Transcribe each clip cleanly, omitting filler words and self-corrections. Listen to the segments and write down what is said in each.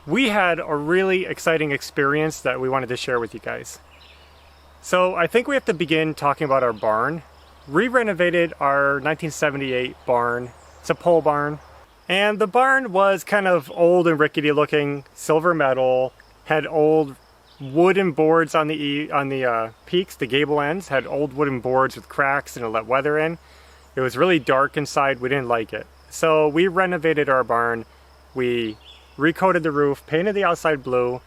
we had a really exciting experience that we wanted to share with you guys. So I think we have to begin talking about our barn. We renovated our 1978 barn. It's a pole barn. And the barn was kind of old and rickety looking, silver metal, had old wooden boards on the peaks, the gable ends, had old wooden boards with cracks and it let weather in. It was really dark inside, we didn't like it. So we renovated our barn, we recoated the roof, painted the outside blue,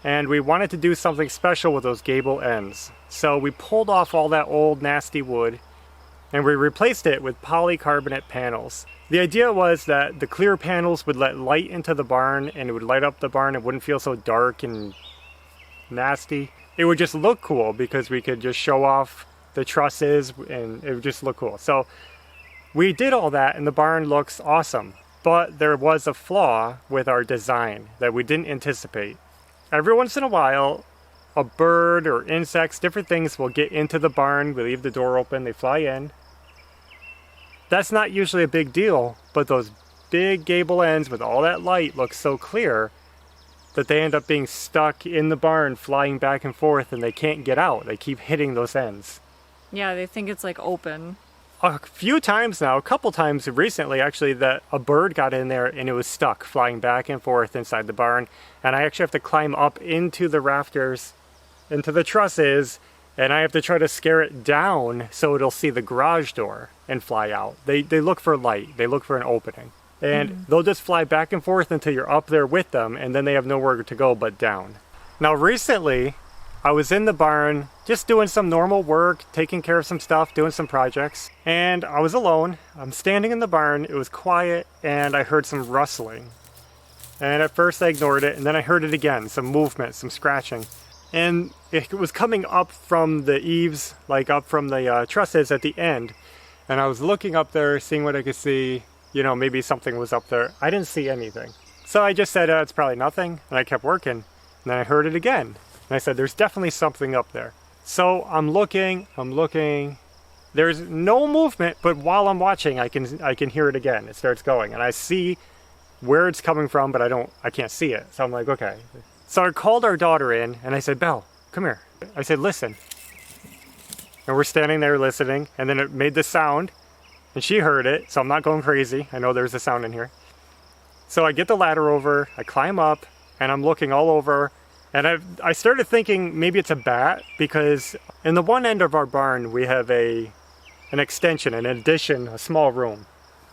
and we wanted to do something special with those gable ends. So we pulled off all that old nasty wood and we replaced it with polycarbonate panels. The idea was that the clear panels would let light into the barn and it would light up the barn. It wouldn't feel so dark and nasty. It would just look cool because we could just show off the trusses and it would just look cool. So we did all that and the barn looks awesome. But there was a flaw with our design that we didn't anticipate. Every once in a while, a bird or insects, different things will get into the barn. We leave the door open, they fly in. That's not usually a big deal, but those big gable ends with all that light look so clear that they end up being stuck in the barn, flying back and forth, and they can't get out. They keep hitting those ends. Yeah, they think it's like open. A few times now, a couple times recently actually, that a bird got in there and it was stuck, flying back and forth inside the barn. And I actually have to climb up into the rafters, into the trusses, and I have to try to scare it down so it'll see the garage door and fly out. They look for light, they look for an opening. And they'll just fly back and forth until you're up there with them, and then they have nowhere to go but down. Now recently, I was in the barn just doing some normal work, taking care of some stuff, doing some projects, and I was alone. I'm standing in the barn, it was quiet, and I heard some rustling. And at first I ignored it, and then I heard it again, some movement, some scratching. And it was coming up from the eaves, like up from the trusses at the end. And I was looking up there, seeing what I could see. You know, maybe something was up there. I didn't see anything. So I just said, it's probably nothing. And I kept working. And then I heard it again. And I said, there's definitely something up there. So I'm looking. There's no movement, but while I'm watching, I can hear it again. It starts going. And I see where it's coming from, but I can't see it. So I'm like, okay. So I called our daughter in and I said, Belle, come here. I said, listen. And we're standing there listening, and then it made this sound, and she heard it, so I'm not going crazy. I know there's a sound in here. So I get the ladder over, I climb up, and I'm looking all over, and I started thinking maybe it's a bat, because in the one end of our barn, we have an extension, an addition, a small room.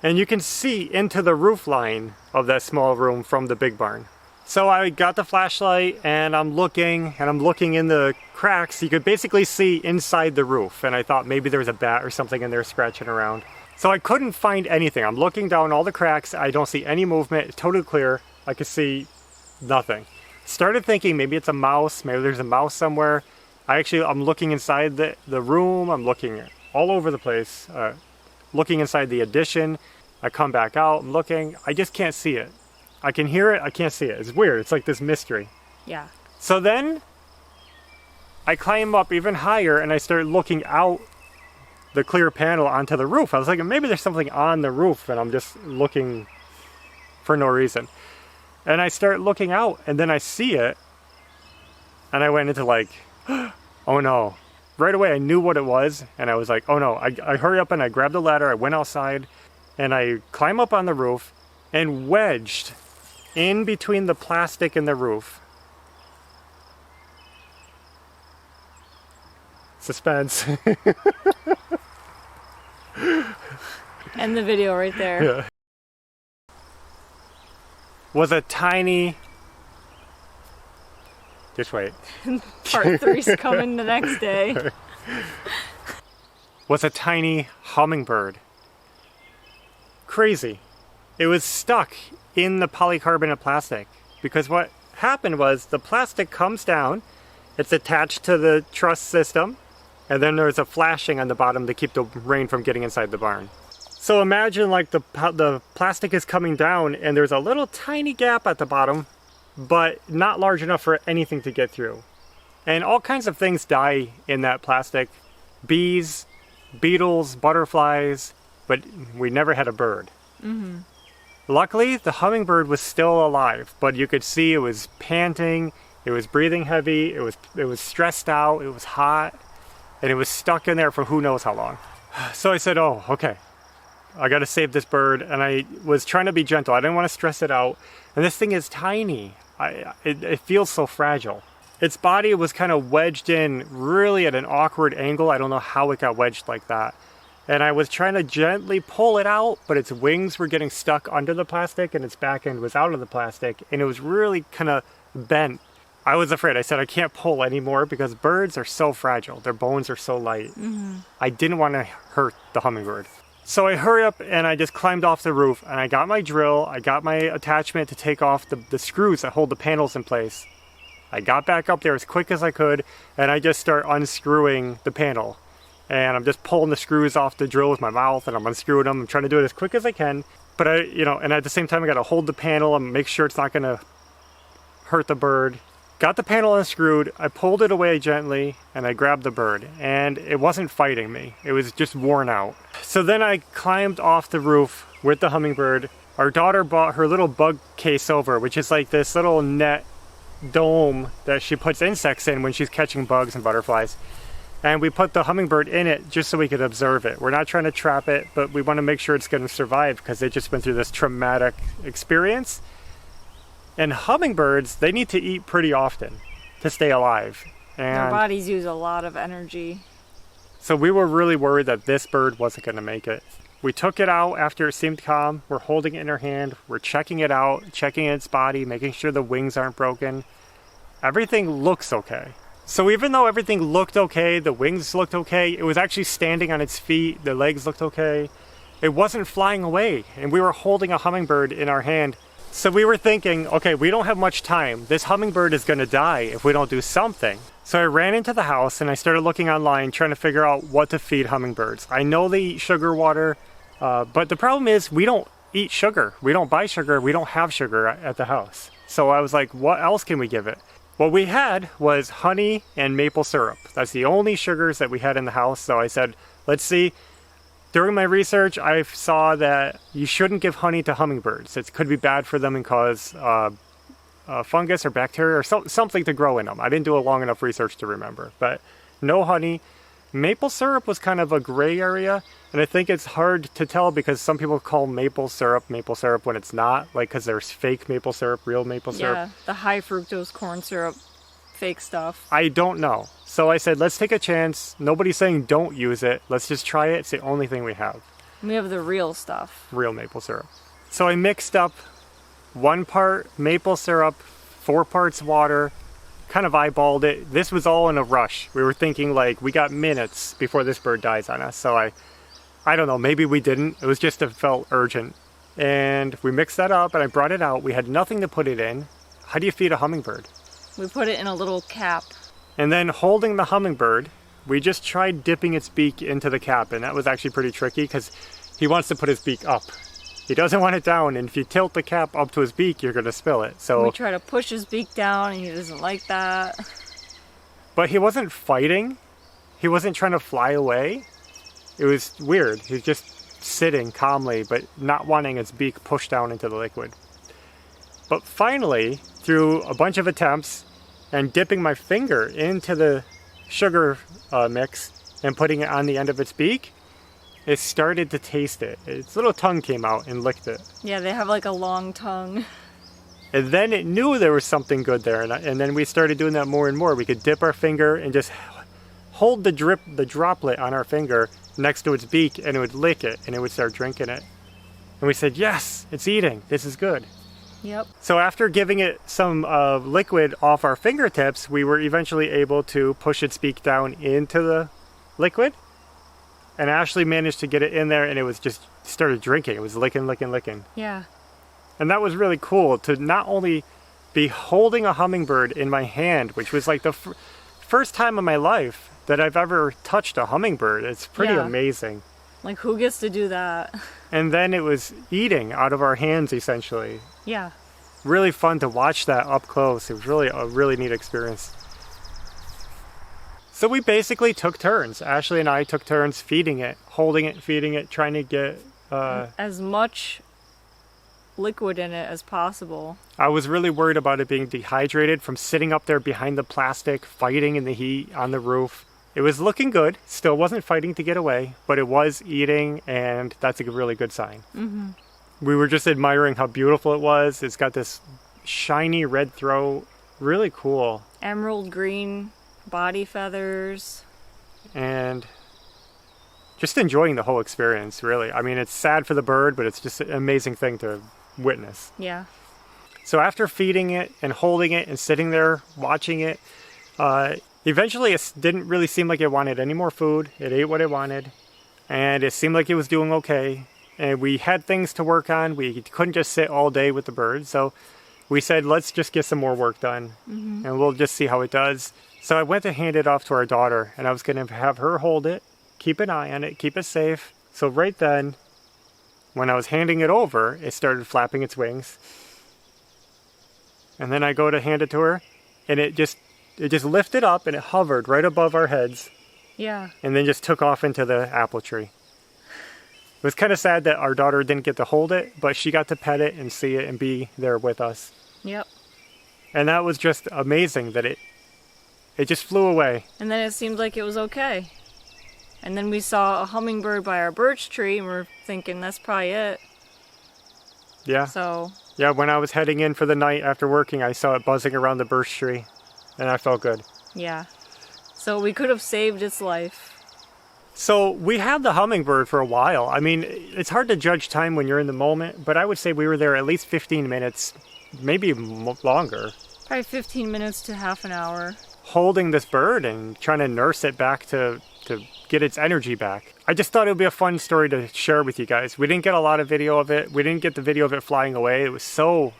And you can see into the roof line of that small room from the big barn. So I got the flashlight and I'm looking in the cracks. You could basically see inside the roof, and I thought maybe there was a bat or something in there scratching around. So I couldn't find anything. I'm looking down all the cracks. I don't see any movement. It's totally clear. I could see nothing. Started thinking maybe it's a mouse. Maybe there's a mouse somewhere. I'm looking inside the room. I'm looking all over the place. Looking inside the addition. I come back out. I'm looking. I just can't see it. I can hear it, I can't see it. It's weird, it's like this mystery. Yeah. So then, I climb up even higher and I start looking out the clear panel onto the roof. I was like, maybe there's something on the roof and I'm just looking for no reason. And I start looking out and then I see it. And I went into like, oh no. Right away I knew what it was and I was like, oh no. I hurry up and I grabbed the ladder, I went outside and I climb up on the roof and wedged in between the plastic and the roof. Suspense. End the video right there. Yeah. Was a tiny... Just wait. Part 3's coming the next day. Was a tiny hummingbird. Crazy. It was stuck in the polycarbonate plastic because what happened was the plastic comes down, it's attached to the truss system, and then there's a flashing on the bottom to keep the rain from getting inside the barn. So imagine like the plastic is coming down and there's a little tiny gap at the bottom, but not large enough for anything to get through. And all kinds of things die in that plastic. Bees, beetles, butterflies, but we never had a bird. Luckily, the hummingbird was still alive, but you could see it was panting, it was breathing heavy, it was stressed out, it was hot, and it was stuck in there for who knows how long. So I said, oh, okay, I gotta save this bird, and I was trying to be gentle. I didn't want to stress it out, and this thing is tiny. It feels so fragile. Its body was kind of wedged in really at an awkward angle. I don't know how it got wedged like that. And I was trying to gently pull it out, but its wings were getting stuck under the plastic and its back end was out of the plastic, and it was really kind of bent. I was afraid. I said, I can't pull anymore because birds are so fragile. Their bones are so light. I didn't want to hurt the hummingbird. So I hurried up and I just climbed off the roof, and I got my drill, I got my attachment to take off the screws that hold the panels in place. I got back up there as quick as I could, and I just start unscrewing the panel. And I'm just pulling the screws off the drill with my mouth, and I'm unscrewing them. I'm trying to do it as quick as I can. But and at the same time, I got to hold the panel and make sure it's not going to hurt the bird. Got the panel unscrewed, I pulled it away gently, and I grabbed the bird. And it wasn't fighting me. It was just worn out. So then I climbed off the roof with the hummingbird. Our daughter bought her little bug case over, which is like this little net dome that she puts insects in when she's catching bugs and butterflies. And we put the hummingbird in it just so we could observe it. We're not trying to trap it, but we want to make sure it's going to survive because it just went through this traumatic experience. And hummingbirds, they need to eat pretty often to stay alive. And their bodies use a lot of energy. So we were really worried that this bird wasn't going to make it. We took it out after it seemed calm. We're holding it in our hand. We're checking it out, checking its body, making sure the wings aren't broken. Everything looks okay. So even though everything looked okay, the wings looked okay, it was actually standing on its feet, the legs looked okay. It wasn't flying away, and we were holding a hummingbird in our hand. So we were thinking, okay, we don't have much time. This hummingbird is going to die if we don't do something. So I ran into the house and I started looking online, trying to figure out what to feed hummingbirds. I know they eat sugar water, but the problem is we don't eat sugar. We don't buy sugar. We don't have sugar at the house. So I was like, what else can we give it? What we had was honey and maple syrup. That's the only sugars that we had in the house. So I said, let's see. During my research, I saw that you shouldn't give honey to hummingbirds. It could be bad for them and cause fungus or bacteria or something to grow in them. I didn't do a long enough research to remember. But no honey. Maple syrup was kind of a gray area. And I think it's hard to tell because some people call maple syrup when it's not. Like, because there's fake maple syrup, real maple syrup. Yeah, the high fructose corn syrup, fake stuff. I don't know. So I said, let's take a chance. Nobody's saying don't use it. Let's just try it. It's the only thing we have. We have the real stuff. Real maple syrup. So I mixed up 1 part maple syrup, 4 parts water, kind of eyeballed it. This was all in a rush. We were thinking like, we got minutes before this bird dies on us. So I don't know, maybe we didn't. It was just, it felt urgent. And we mixed that up and I brought it out. We had nothing to put it in. How do you feed a hummingbird? We put it in a little cap. And then holding the hummingbird, we just tried dipping its beak into the cap. And that was actually pretty tricky because he wants to put his beak up. He doesn't want it down. And if you tilt the cap up to his beak, you're going to spill it. So we try to push his beak down and he doesn't like that. But he wasn't fighting. He wasn't trying to fly away. It was weird. He was just sitting calmly, but not wanting his beak pushed down into the liquid. But finally, through a bunch of attempts and dipping my finger into the sugar mix and putting it on the end of its beak, it started to taste it. Its little tongue came out and licked it. Yeah, they have like a long tongue. And then it knew there was something good there. And then we started doing that more and more. We could dip our finger and just hold the droplet on our finger next to its beak, and it would lick it, and it would start drinking it. And we said, yes, it's eating. This is good. Yep. So after giving it some liquid off our fingertips, we were eventually able to push its beak down into the liquid. And Ashley managed to get it in there, and it was just started drinking. It was licking, licking, licking. Yeah. And that was really cool to not only be holding a hummingbird in my hand, which was like the first time in my life that I've ever touched a hummingbird. It's pretty amazing. Like, who gets to do that? And then it was eating out of our hands, essentially. Yeah. Really fun to watch that up close. It was really a really neat experience. So we basically took turns. Ashley and I took turns feeding it, holding it, feeding it, trying to get... as much liquid in it as possible. I was really worried about it being dehydrated from sitting up there behind the plastic, fighting in the heat on the roof. It was looking good, still wasn't fighting to get away, but it was eating, and that's a really good sign. Mm-hmm. We were just admiring how beautiful it was. It's got this shiny red throat, really cool. Emerald green body feathers. And just enjoying the whole experience, really. I mean, it's sad for the bird, but it's just an amazing thing to witness. Yeah. So after feeding it and holding it and sitting there watching it, eventually it didn't really seem like it wanted any more food. It ate what it wanted, and it seemed like it was doing okay. And we had things to work on. We couldn't just sit all day with the bird, so we said, let's just get some more work done, and we'll just see how it does. So I went to hand it off to our daughter, and I was going to have her hold it, keep an eye on it, keep it safe. So right then, when I was handing it over, it started flapping its wings. And then I go to hand it to her, and it just lifted up, and it hovered right above our heads. Yeah. And then just took off into the apple tree. It was kind of sad that our daughter didn't get to hold it, but she got to pet it and see it and be there with us. Yep. And that was just amazing that it just flew away. And then it seemed like it was okay. And then we saw a hummingbird by our birch tree, and we're thinking that's probably it. Yeah. So. Yeah, when I was heading in for the night after working, I saw it buzzing around the birch tree, and I felt good. Yeah. So we could have saved its life. So we had the hummingbird for a while. I mean, it's hard to judge time when you're in the moment, but I would say we were there at least 15 minutes, maybe longer. Probably 15 minutes to half an hour. Holding this bird and trying to nurse it back to get its energy back. I just thought it would be a fun story to share with you guys. We didn't get a lot of video of it. We didn't get the video of it flying away. It was so...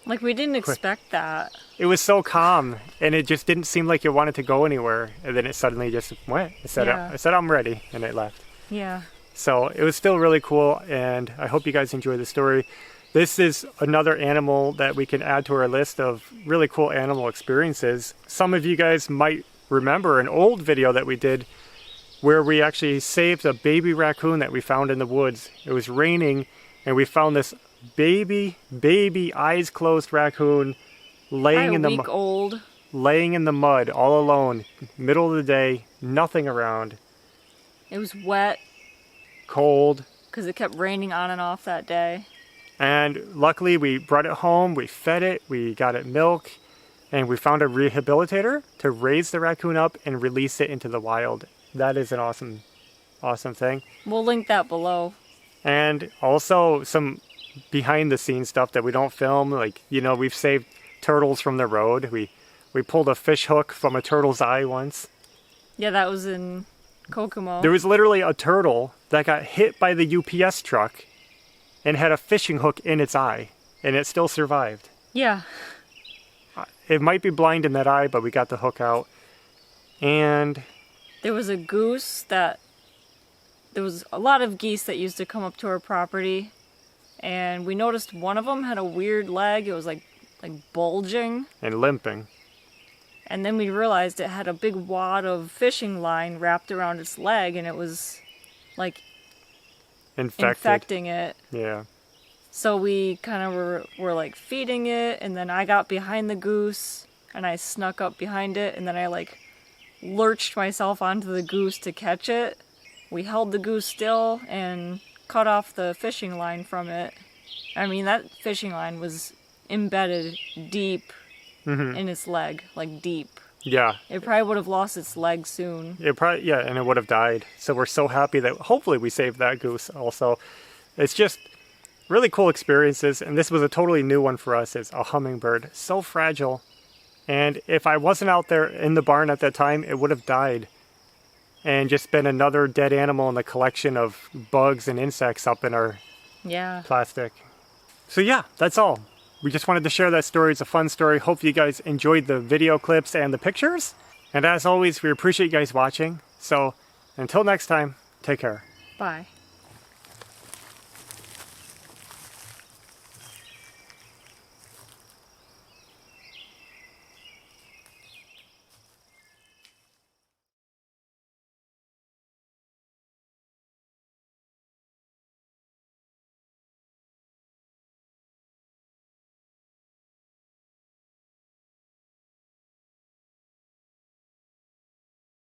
Like, we didn't expect that. It was so calm, and it just didn't seem like it wanted to go anywhere. And then it suddenly just went. I said, I'm ready, and it left. Yeah. So it was still really cool, and I hope you guys enjoy the story. This is another animal that we can add to our list of really cool animal experiences. Some of you guys might remember an old video that we did where we actually saved a baby raccoon that we found in the woods. It was raining, and we found this baby, eyes closed raccoon laying in the old. Laying in the mud all alone, middle of the day, nothing around. It was wet. Cold. Because it kept raining on and off that day. And luckily we brought it home, we fed it, we got it milk, and we found a rehabilitator to raise the raccoon up and release it into the wild. That is an awesome thing. We'll link that below. And also some behind the scenes stuff that we don't film, like, you know, we've saved turtles from the road. We pulled a fish hook from a turtle's eye once. Yeah, that was in Kokomo. There was literally a turtle that got hit by the UPS truck and had a fishing hook in its eye, and it still survived. Yeah. It might be blind in that eye, but we got the hook out. And there was a goose there was a lot of geese that used to come up to our property, and we noticed one of them had a weird leg. It was like bulging. And limping. And then we realized it had a big wad of fishing line wrapped around its leg, and it was like infecting it. Yeah. So we kind of were like feeding it, and then I got behind the goose, and I snuck up behind it, and then I like lurched myself onto the goose to catch it. We held the goose still and cut off the fishing line from it. I mean, that fishing line was embedded deep in its leg, like deep. Yeah. It probably would have lost its leg soon. And it would have died. So we're so happy that hopefully we saved that goose also. It's just really cool experiences, and this was a totally new one for us. It's a hummingbird, so fragile. And if I wasn't out there in the barn at that time, it would have died. And just been another dead animal in the collection of bugs and insects up in our plastic. So yeah, that's all. We just wanted to share that story. It's a fun story. Hope you guys enjoyed the video clips and the pictures. And as always, we appreciate you guys watching. So until next time, take care. Bye.